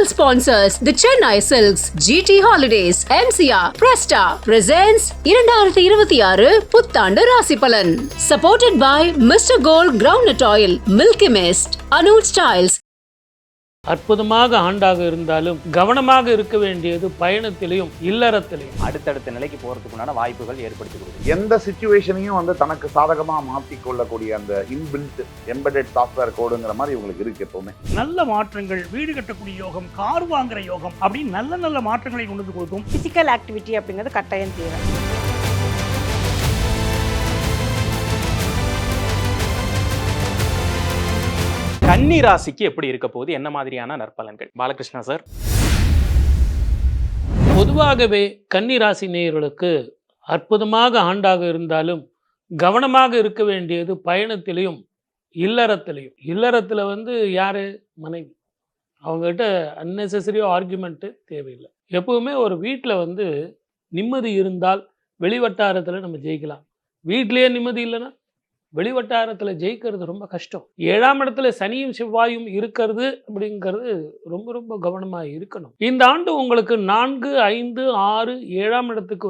Official sponsors the Chennai Silks, GT Holidays, MCR, Presta presents 2026 புத்தாண்டு ராசி பலன். Supported by Mr. Gold Groundnut Oil, Milky Mist, Anuj Styles. அற்புதமாக ஆண்டாக இருந்தாலும் கவனமாக இருக்க வேண்டியது பயணத்திலையும் இல்லறத்திலையும். அடுத்தடுத்த நிலைக்கு போறதுக்குண்டான வாய்ப்புகள் ஏற்படுத்தி கொடுக்கும். எந்த சிச்சுவேஷனையும் தனக்கு சாதகமா மாற்றி கொள்ளக்கூடிய அந்த இன்பில்ட் எம்பெடட் சாஃப்ட்வேர் கோடுங்கிற மாதிரி உங்களுக்கு இருக்கு. எப்பவுமே நல்ல மாற்றங்கள், வீடு கட்டக்கூடிய யோகம், கார் வாங்குற யோகம் அப்படின்னு நல்ல நல்ல மாற்றங்களை கொண்டு வந்து கொடுக்கும். பிசிக்கல் ஆக்டிவிட்டி அப்படிங்கிறது கட்டாயம் தேவை. கன்னி ராசிக்கு எப்படி இருக்க போகுது, என்ன மாதிரியான நற்பலன்கள்? பாலகிருஷ்ணா சார். பொதுவாகவே கன்னி ராசி நேயர்களுக்கு அற்புதமாக ஆண்டாக இருந்தாலும் கவனமாக இருக்க வேண்டியது பயணத்திலையும் இல்லறத்திலையும். இல்லறத்தில் யார்? மனைவி. அவங்ககிட்ட அன்னெசரி ஆர்குமெண்ட்டு தேவையில்லை. எப்பவுமே ஒரு வீட்டில் நிம்மதி இருந்தால் வெளிவட்டாரத்தில் நம்ம ஜெயிக்கலாம். வீட்டிலேயே நிம்மதி இல்லைன்னா வெளிவட்டாரத்தில் ஜெயிக்கிறது ரொம்ப கஷ்டம். 7ஆம் இடத்துல சனியும் செவ்வாயும் இருக்கிறது அப்படிங்கிறது ரொம்ப ரொம்ப கவனமாக இருக்கணும். இந்த ஆண்டு உங்களுக்கு 4, 5, 6, 7ஆம் இடத்துக்கு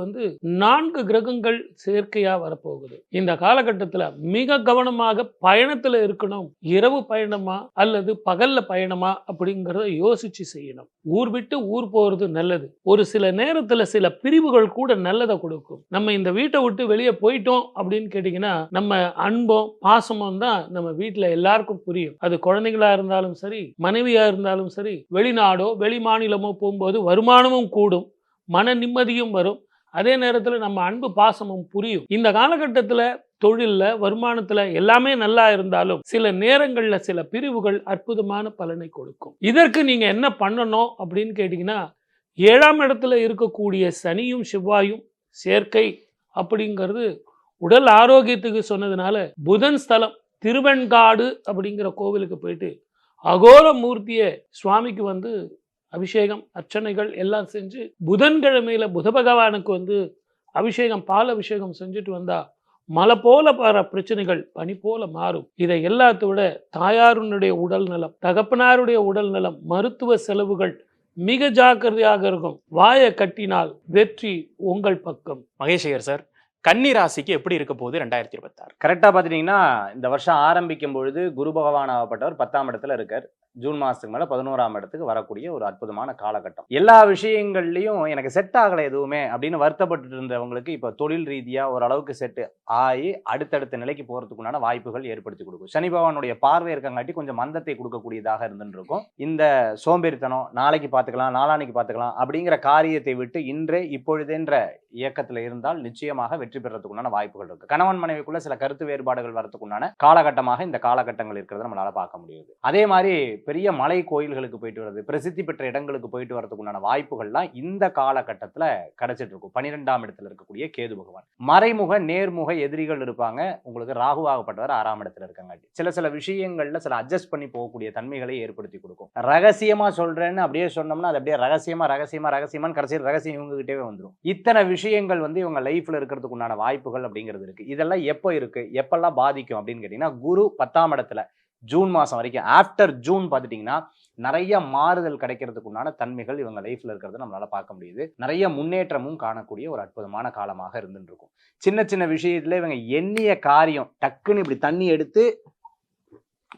4 கிரகங்கள் செயற்கையாக வரப்போகுது. இந்த காலகட்டத்தில் மிக கவனமாக பயணத்தில் இருக்கணும். இரவு பயணமா அல்லது பகல்ல பயணமா அப்படிங்கிறத யோசிச்சு செய்யணும். ஊர் விட்டு ஊர் போகிறது நல்லது. ஒரு சில நேரத்தில் சில பிரிவுகள் கூட நல்லதை கொடுக்கும். நம்ம இந்த வீட்டை விட்டு வெளியே போயிட்டோம் அப்படின்னு கேட்டிங்கன்னா நம்ம அன்பும் பாசமும் தான் நம்ம வீட்டில் எல்லாருக்கும் புரியும். அது குழந்தைங்களா இருந்தாலும் சரி, மனைவியா இருந்தாலும் சரி, வெளிநாடோ வெளி மாநிலமோ போகும்போது வருமானமும் கூடும், மன நிம்மதியும் வரும். அதே நேரத்தில் நம்ம அன்பு பாசமும் புரியும். இந்த காலகட்டத்தில் தொழிலில், வருமானத்தில் எல்லாமே நல்லா இருந்தாலும் சில நேரங்களில் சில பிரிவுகள் அற்புதமான பலனை கொடுக்கும். இதற்கு நீங்கள் என்ன பண்ணணும் அப்படின்னு கேட்டிங்கன்னா, 7ஆம் இடத்துல இருக்கக்கூடிய சனியும் செவ்வாயும் சேர்க்கை அப்படிங்கிறது உடல் ஆரோக்கியத்துக்கு சொன்னதுனால புதன் ஸ்தலம் திருவெண்காடு அப்படிங்கிற கோவிலுக்கு போயிட்டு அகோர மூர்த்தியை சுவாமிக்கு அபிஷேகம் அர்ச்சனைகள் எல்லாம் செஞ்சு புதன்கிழமையில புத பகவானுக்கு அபிஷேகம், பால் அபிஷேகம் செஞ்சுட்டு வந்தா மலை போல வர பிரச்சனைகள் பனி போல மாறும். இதை எல்லாத்த விட தாயாருடைய உடல் நலம், தகப்பனாருடைய உடல் நலம், மருத்துவ செலவுகள் மிக ஜாக்கிரதையாக இருக்கும். வாயை கட்டினால் வெற்றி உங்கள் பக்கம். மகேஷ் சார், கன்னி ராசிக்கு எப்படி இருக்க போகுது 2026? கரெக்டாக பார்த்துட்டிங்கன்னா இந்த வருஷம் ஆரம்பிக்கும் பொழுது குரு பகவான் ஆகப்பட்டவர் 10ஆம் இடத்துல இருக்கார். ஜூன் மாதத்துக்கு மேலே 11ஆம் இடத்துக்கு வரக்கூடிய ஒரு அற்புதமான காலகட்டம். எல்லா விஷயங்கள்லையும் எனக்கு செட் ஆகலை எதுவுமே அப்படின்னு வருத்தப்பட்டு இருந்தவங்களுக்கு இப்போ தொழில் ரீதியாக ஓரளவுக்கு செட்டு ஆகி அடுத்தடுத்த நிலைக்கு போகிறதுக்குண்டான வாய்ப்புகள் ஏற்படுத்தி கொடுக்கும். சனி பகவானுடைய பார்வை இருக்கங்காட்டி கொஞ்சம் மந்தத்தை கொடுக்கக்கூடியதாக இருந்துட்டு இருக்கும். இந்த சோம்பேறித்தனம், நாளைக்கு பார்த்துக்கலாம், நாளானைக்கு பார்த்துக்கலாம் அப்படிங்கிற காரியத்தை விட்டு இன்றே இப்பொழுதென்ற இயக்கத்தில் இருந்தால் நிச்சயமாக வெற்றி பெறத்துக்குண்டான வாய்ப்புகள் இருக்கு. கணவன் மனைவிக்குள்ள சில கருத்து வேறுபாடுகள் வரத்துக்குண்டான காலகட்டமாக இந்த காலகட்டங்கள் இருக்கிறத நம்மளால பார்க்க முடியுது. அதே மாதிரி பெரிய மலை கோயில்களுக்கு போயிட்டு வர்றது, பிரசித்தி பெற்ற இடங்களுக்கு போயிட்டு வரதுக்குண்டான வாய்ப்புகள்லாம் இந்த காலகட்டத்தில் கிடைச்சிட்டு இருக்கும். 12ஆம் இடத்துல இருக்கக்கூடிய கேது பகவான். மறைமுக நேர்முக எதிரிகள் இருப்பாங்க. உங்களுக்கு ராகுவாகப்பட்டவர் 6ஆம் இடத்துல இருக்காங்காட்டி சில விஷயங்கள்ல சில அட்ஜஸ்ட் பண்ணி போகக்கூடிய தன்மைகளை ஏற்படுத்தி கொடுக்கும். ரகசியமா சொல்றேன்னு அப்படியே சொன்னோம்னா அது அப்படியே ரகசியமான்னு கடைசியில் ரகசியம் இவங்க கிட்டே வந்துடும். இத்தனை விஷயங்கள் இவங்க லைஃப்ல இருக்கிறதுக்குண்டான வாய்ப்புகள் அப்படிங்கிறது இருக்கு. இதெல்லாம் எப்போ இருக்கு, எப்பெல்லாம் பாதிக்கும் அப்படின்னு கேட்டீங்கன்னா, குரு 10ஆம் இடத்துல ஜூன் மாதம் வரைக்கும், ஆஃப்டர் ஜூன் பார்த்துட்டிங்கன்னா நிறைய மாறுதல் கிடைக்கிறதுக்குண்டான தன்மைகள் இவங்க லைஃப்ல இருக்கிறத நம்மளால பார்க்க முடியுது. நிறைய முன்னேற்றமும் காணக்கூடிய ஒரு அற்புதமான காலமாக இருந்துட்டு இருக்கும். சின்ன சின்ன விஷயத்துல இவங்க எண்ணிய காரியம் டக்குன்னு இப்படி தண்ணி எடுத்து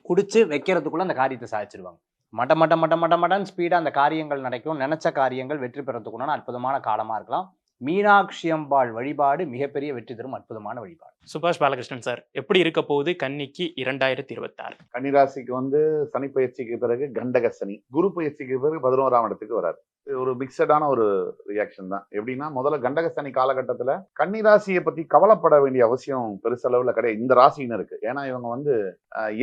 குடிச்சு வைக்கிறதுக்குள்ள அந்த காரியத்தை சாதிச்சிருவாங்க. மட்டன்னு ஸ்பீடா அந்த காரியங்கள் நடக்கும். நினைச்ச காரியங்கள் வெற்றி பெறத்துக்குண்டான அற்புதமான காலமா இருக்கலாம். மீனாட்சி அம்பாள் வழிபாடு மிகப்பெரிய வெற்றி தரும் அற்புதமான வழிபாடு. சுபாஷ் பாலகிருஷ்ணன் சார், எப்படி இருக்க போகுது கன்னிக்கு 2026? கன்னிராசிக்கு சனி பயிற்சிக்கு பிறகு கண்டக சனி, குரு பயிற்சிக்கு பிறகு 11ஆம் இடத்துக்கு வராது. ஒரு மிக்சடான ஒரு ரியாக்ஷன் தான். எப்படின்னா, முதல்ல கண்டக சனி காலகட்டத்துல கன்னிராசியை பத்தி கவலைப்பட வேண்டிய அவசியம் பெருசளவுல கிடையாது இந்த ராசியினருக்கு. ஏன்னா இவங்க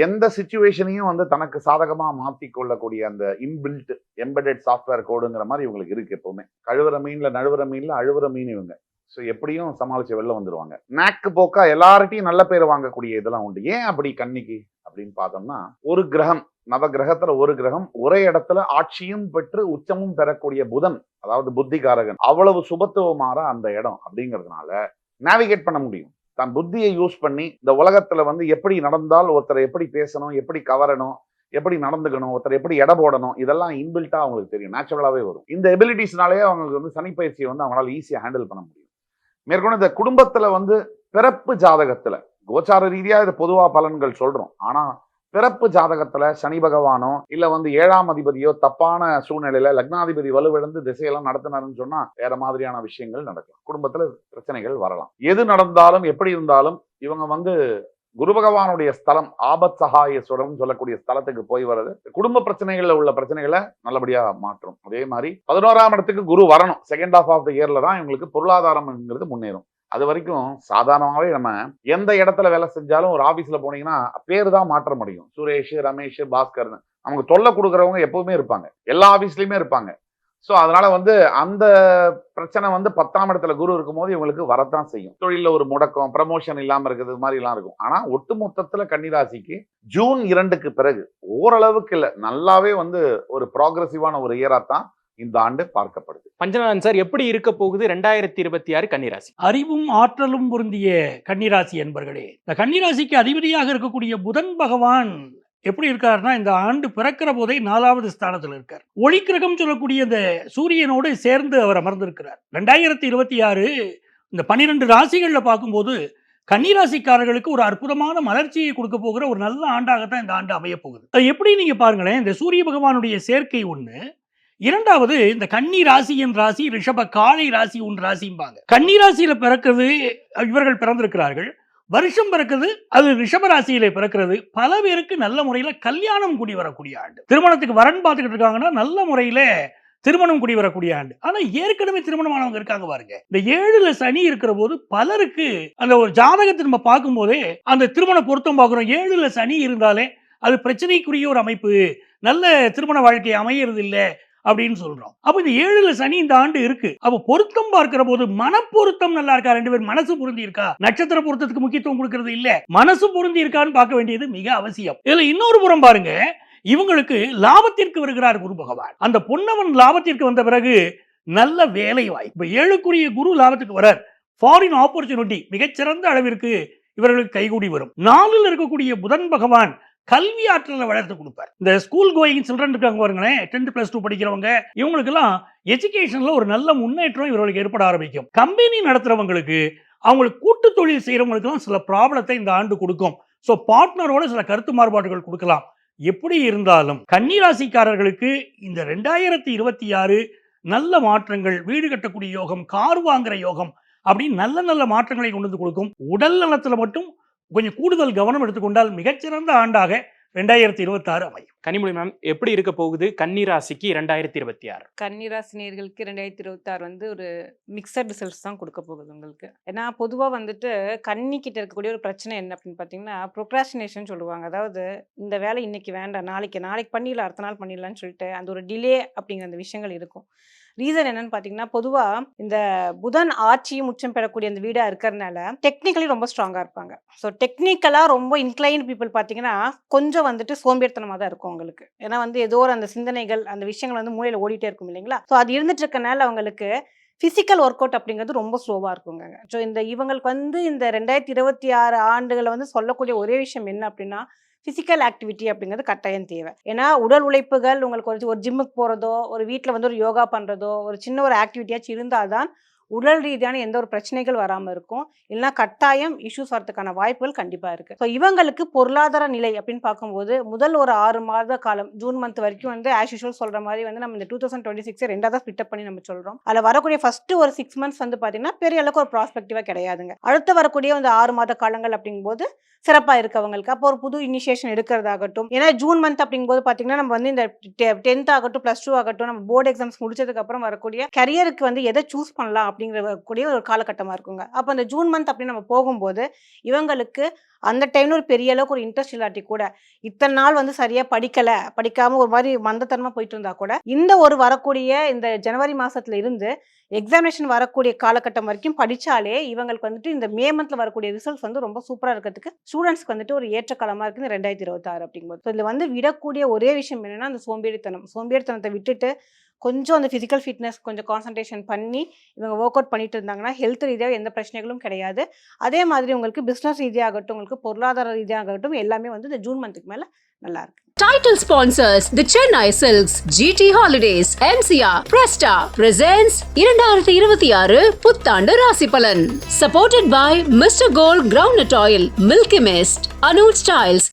எந்த சிச்சுவேஷனையும் தனக்கு சாதகமா மாற்றி கொள்ளக்கூடிய அந்த இன்பில்ட் எம்பெடட் சாஃப்ட்வேர் கோடுங்கிற மாதிரி இவங்களுக்கு இருக்கு. எப்பவுமே கழுவுற மீன்ல நழுவுற மீன்ல அழுவுற மீன் இவங்க. ஸோ எப்படியும் சமாளிச்சு வெளில வந்துருவாங்க. நாக்கு போக்கா எல்லார்ட்டையும் நல்ல பேர் வாங்கக்கூடிய இதெல்லாம் உண்டு. ஏன் அப்படி கன்னிக்கு அப்படின்னு பார்த்தோம்னா, ஒரு கிரகம், நவ கிரகத்துல ஒரு கிரகம் ஒரே இடத்துல ஆட்சியும் பெற்று உச்சமும் பெறக்கூடிய புதன், அதாவது புத்திகாரகன், அவ்வளவு சுபத்துவமாற அந்த இடம் அப்படிங்கிறதுனால நேவிகேட் பண்ண முடியும். தன் புத்தியை யூஸ் பண்ணி இந்த உலகத்துல எப்படி நடந்தால் ஒருத்தரை எப்படி பேசணும், எப்படி கவரணும், எப்படி நடந்துக்கணும், ஒருத்தர் எப்படி எடை போடணும், இதெல்லாம் இன்பில்ட்டா அவங்களுக்கு தெரியும், நேச்சுரலாவே வரும். இந்த எபிலிட்டிஸ்னாலேயே அவங்களுக்கு வந்து சனி பயிற்சியை வந்து அவங்களால ஈஸியா ஹேண்டில் பண்ண முடியும். மேற்கொண்டு இந்த குடும்பத்துல வந்து பிறப்பு ஜாதகத்துல கோச்சார ரீதியா இது பொதுவா பலன்கள் சொல்றோம். ஆனா பிறப்பு ஜாதகத்துல சனி பகவானோ இல்ல வந்து 7ஆம் அதிபதியோ தப்பான சூழ்நிலையில லக்னாதிபதி வலுவிழந்து திசையெல்லாம் நடத்தினாருன்னு சொன்னா வேற மாதிரியான விஷயங்கள் நடக்கும். குடும்பத்துல பிரச்சனைகள் வரலாம். எது நடந்தாலும் எப்படி இருந்தாலும் இவங்க வந்து குரு பகவானுடைய ஸ்தலம் ஆபத் சகாயேஸ்வரம் சொல்லக்கூடிய ஸ்தலத்துக்கு போய் வர்றது குடும்ப பிரச்சனைகள்ல உள்ள பிரச்சனைகளை நல்லபடியா மாற்றும். அதே மாதிரி 11ஆம் இடத்துக்கு குரு வரணும். செகண்ட் ஹாஃப் ஆஃப் த இயர்ல தான் இவங்களுக்கு பொருளாதாரம்ங்கிறது முன்னேறும். அது வரைக்கும் சாதாரணமாவே நம்ம எந்த இடத்துல வேலை செஞ்சாலும் ஒரு ஆபீஸ்ல போனீங்கன்னா பேரு தான் மாற்ற முடியும். சுரேஷ், ரமேஷ், பாஸ்கர்னு நமக்கு தொல்லை கொடுக்குறவங்க எப்பவுமே இருப்பாங்க, எல்லா ஆபீஸ்லயுமே இருப்பாங்க. ஸோ அதனால வந்து அந்த பிரச்சனை வந்து 10ஆம் இடத்துல குரு இருக்கும்போது இவங்களுக்கு வரத்தான் செய்யும். தொழில ஒரு முடக்கம், ப்ரமோஷன் இல்லாம இருக்கிறது மாதிரி எல்லாம் இருக்கும். ஆனா ஒட்டு மொத்தத்துல கன்னிராசிக்கு ஜூன் 2க்கு பிறகு ஓரளவுக்கு இல்ல, நல்லாவே வந்து ஒரு ப்ராக்ரசிவான ஒரு இயரா தான் இந்த ஆண்டு பார்க்கப்படுது. பஞ்சநாதன் சார், எப்படி இருக்க போகுது 2026 கன்னிராசி? அறிவும் ஆற்றலும் பொருந்திய கன்னிராசி என்பர்களே, இந்த கன்னிராசிக்கு அதிபதியாக இருக்கக்கூடிய புதன் பகவான் எப்படி இருக்காருன்னா, இந்த ஆண்டு பிறக்கிற போதே 4வது ஸ்தானத்தில் இருக்கார். ஒளிக்கிரகம் சொல்லக்கூடிய இந்த சூரியனோடு சேர்ந்து அவர் அமர்ந்திருக்கிறார். 2026 இந்த 12 ராசிகள்ல பார்க்கும்போது கன்னிராசிக்காரர்களுக்கு ஒரு அற்புதமான மலர்ச்சியை கொடுக்க போகிற ஒரு நல்ல ஆண்டாகத்தான் இந்த ஆண்டு அமைய போகுது. அது எப்படி நீங்க பாருங்களேன், இந்த சூரிய பகவானுடைய சேர்க்கை ஒண்ணு, இரண்டாவது இந்த கன்னி ராசியின் ராசி ரிஷப காளை ராசி ஒன்று ராசிம்பாங்க. கன்னி ராசியில பிறக்கிறது இவர்கள் பிறந்திருக்கிறார்கள், வருஷம் பிறக்குது அது ரிஷப ராசியில பிறக்கிறது. பல பேருக்கு நல்ல முறையில கல்யாணம் கூடி வரக்கூடிய ஆண்டு. திருமணத்துக்கு வரன் பார்த்துக்கிட்டு இருக்காங்கன்னா நல்ல முறையில திருமணம் கூடி வரக்கூடிய ஆண்டு. ஆனா ஏற்கனவே திருமணமானவங்க இருக்காங்க பாருங்க. இந்த 7ல சனி இருக்கிற போது பலருக்கு அந்த ஒரு ஜாதகத்தை நம்ம பார்க்கும் போதே அந்த திருமண பொருத்தம் பார்க்கிறோம். 7ல சனி இருந்தாலே அது பிரச்சனைக்குரிய ஒரு அமைப்பு, நல்ல திருமண வாழ்க்கை அமையறது இல்லை அப்படின்னு சொல்றோம். அப்ப இந்த 7ல சனி இந்த ஆண்டு இருக்கு. அப்ப பொருத்தம் பார்க்கிற போது மனப்பொருத்தம் நல்லா இருக்கா, 2 பேர் மனசு பொருந்தி இருக்கா, நட்சத்திர பொருத்தத்துக்கு முக்கியத்துவம் கொடுக்கிறது இல்ல, மனசு பொருந்தி இருக்கான்னு பார்க்க வேண்டியது மிக அவசியம். இதுல இன்னொரு புறம் பாருங்க, இவங்களுக்கு லாபத்திற்கு வருகிறார் குரு பகவான். அந்த பொன்னவன் லாபத்திற்கு வந்த பிறகு நல்ல வேலை வாய்ப்பு. 7க்குரிய குரு லாபத்துக்கு வரார். ஃபாரின் ஆப்பர்ச்சுனிட்டி மிகச்சிறந்த அளவிற்கு இவர்களுக்கு கைகூடி வரும். 4ல் இருக்கக்கூடிய புதன் பகவான் கல்வி ஆற்றலை வளர்த்து கொடுப்பார். இந்த ஸ்கூல் கோயிங் சில்ட்ரன் இருக்காங்க பாருங்களேன், 10th+2 படிக்கிறவங்க, இவங்களுக்கு எல்லாம் எஜுகேஷன்ல ஒரு நல்ல முன்னேற்றம் இவர்களுக்கு ஏற்பட ஆரம்பிக்கும். கம்பெனி நடத்துறவங்களுக்கு, அவங்களுக்கு கூட்டு தொழில் செய்யறவங்களுக்கு எல்லாம் சில ப்ராப்ளத்தை இந்த ஆண்டு கொடுக்கும். ஸோ பார்ட்னரோட சில கருத்து மாறுபாடுகள் கொடுக்கலாம். எப்படி இருந்தாலும் கன்னிராசிக்காரர்களுக்கு இந்த 2026 நல்ல மாற்றங்கள், வீடு கட்டக்கூடிய யோகம், கார் வாங்குற யோகம் அப்படின்னு நல்ல நல்ல மாற்றங்களை கொண்டு வந்து கொடுக்கும். உடல் நலத்துல மட்டும் கொஞ்சம் கூடுதல் கவனம் எடுத்துக்கொண்டால் மிகச்சிறந்த ஆண்டாக 2026 அமையும். கனிமொழி மேம், எப்படி இருக்க போகுது கன்னிராசிக்கு 2026? கன்னிராசி நேயர்களுக்கு 2026 வந்து ஒரு மிக்சட் ரிசல்ட்ஸ் தான் கொடுக்க போகுது உங்களுக்கு. ஏன்னா பொதுவாக வந்துட்டு கன்னி கிட்ட இருக்கக்கூடிய ஒரு பிரச்சனை என்ன அப்படின்னு பார்த்தீங்கன்னா, ப்ரொக்ராஸ்டினேஷன் சொல்லுவாங்க. அதாவது இந்த வேலை இன்னைக்கு வேண்டாம், நாளைக்கு பண்ணிடலாம், அடுத்த நாள் பண்ணிடலாம்னு சொல்லிட்டு அந்த ஒரு டிலே அப்படிங்கிற அந்த விஷயங்கள் இருக்கும். ரீசன் என்னன்னு பார்த்தீங்கன்னா, பொதுவாக இந்த புதன் ஆட்சியும் உச்சம் பெறக்கூடிய அந்த வீடாக இருக்கிறதுனால டெக்னிக்கலி ரொம்ப ஸ்ட்ராங்காக இருப்பாங்க. ஸோ டெக்னிக்கலாக ரொம்ப இன்க்ளைன் பீப்புள் பார்த்தீங்கன்னா கொஞ்சம் வந்துட்டு சோம்பேறித்தனமாக தான் இருக்கும் அவங்களுக்கு. ஏன்னா வந்து ஏதோ ஒரு அந்த சிந்தனைகள், அந்த விஷயங்கள் வந்து மூளையில் ஓடிட்டே இருக்கும் இல்லைங்களா. ஸோ அது இருந்துட்டு இருக்கனால அவங்களுக்கு ஃபிசிக்கல் ஒர்க் அவுட் அப்படிங்கிறது ரொம்ப ஸ்லோவாக இருக்குங்க. ஸோ இவங்களுக்கு வந்து இந்த 2026 ஆண்டுகளை வந்து சொல்லக்கூடிய ஒரே விஷயம் என்ன அப்படின்னா, ஃபிசிக்கல் ஆக்டிவிட்டி அப்படிங்கிறது கட்டாயம் தேவை. ஏன்னா உடல் உழைப்புகள் உங்களுக்கு ஒரு ஜிம்முக்கு போகிறதோ, ஒரு வீட்டில் வந்து ஒரு யோகா பண்ணுறதோ, ஒரு சின்ன ஒரு ஆக்டிவிட்டியாச்சும் இருந்தால் தான் உடல் ரீதியான எந்த ஒரு பிரச்சனைகள் வராமல் இருக்கும். இல்லைனா கட்டாயம் இஷ்யூஸ் வரதுக்கான வாய்ப்புகள் கண்டிப்பாக இருக்குது. ஸோ இவங்களுக்கு பொருளாதார நிலை அப்படின்னு பார்க்கும்போது முதல் ஒரு 6 மாத காலம், ஜூன் மந்த் வரைக்கும் வந்து ஆஸ் யூஷுவல் சொல்கிற மாதிரி வந்து நம்ம இந்த 2026 ரெண்டாவது ஸ்பிட்டப் பண்ணி நம்ம சொல்கிறோம். அதில் வரக்கூடிய ஃபர்ஸ்ட் ஒரு 6 months வந்து பார்த்தீங்கன்னா பெரிய அளவுக்கு ஒரு ப்ராஸ்பெக்டிவாக கிடையாதுங்க. அடுத்து வரக்கூடிய அந்த 6 மாத காலங்கள் அப்படிங்கும்போது சிறப்பாக இருக்கவங்களுக்கு அப்போ ஒரு புது இனிஷியேஷன் எடுக்கிறதாகட்டும். ஏன்னா ஜூன் மந்த் அப்படிங்கும்போது பார்த்தீங்கன்னா நம்ம வந்து இந்த 10th ஆகட்டும், +2 ஆகட்டும், நம்ம போர்டு எக்ஸாம்ஸ் முடிச்சதுக்கப்புறம் வரக்கூடிய கரியருக்கு வந்து எதை சூஸ் பண்ணலாம் அப்படிங்கிற கூடிய ஒரு காலகட்டமாக இருக்குங்க. அப்போ அந்த ஜூன் மந்த் அப்படின்னு நம்ம போகும்போது இவங்களுக்கு அந்த டைம்ல ஒரு பெரிய அளவுக்கு ஒரு இன்ட்ரெஸ்ட் இல்லாட்டி கூட, இத்தனை நாள் வந்து சரியாக படிக்காமல் ஒரு மாதிரி மந்தத்தனமாக போயிட்டு இருந்தால் கூட, இந்த ஒரு வரக்கூடிய இந்த ஜனவரி மாதத்துல இருந்து எக்ஸாமினேஷன் வரக்கூடிய காலகட்டம் வரைக்கும் படித்தாலே இவங்களுக்கு வந்துட்டு இந்த மே மந்த்ல வரக்கூடிய ரிசல்ட்ஸ் வந்து ரொம்ப சூப்பராக இருக்கிறதுக்கு ஸ்டூடெண்ட்ஸ்க்கு வந்துட்டு ஒரு ஏற்ற காலமாக இருக்குது இந்த 2026 அப்படிங்கும்போது. ஸோ இதில் வந்து விடக்கூடிய ஒரே விஷயம் என்னென்னா அந்த சோம்பேறித்தனத்தை விட்டுட்டு கொஞ்சம் அந்த ஃபிசிக்கல் ஃபிட்னஸ் கொஞ்சம் கான்சன்ட்ரேஷன் பண்ணி இவங்க ஒர்க் அவுட் பண்ணிட்டு இருந்தாங்கன்னா ஹெல்த் ரீதியாக எந்த பிரச்சனைகளும் கிடையாது. அதே மாதிரி உங்களுக்கு பிஸ்னஸ் ரீதியாகட்டும், உங்களுக்கு பொருளாதார ரீதியாகட்டும் எல்லாமே வந்து இந்த ஜூன் மந்த்துக்கு மேலே நல்லா இருக்கு. Title sponsors the Chennai Silks, GT Holidays, MCR, Presta presents 2026 புத்தாண்டு ராசி பலன். Supported by Mr. Gold Groundnut Oil, Milky Mist, Anuj Styles,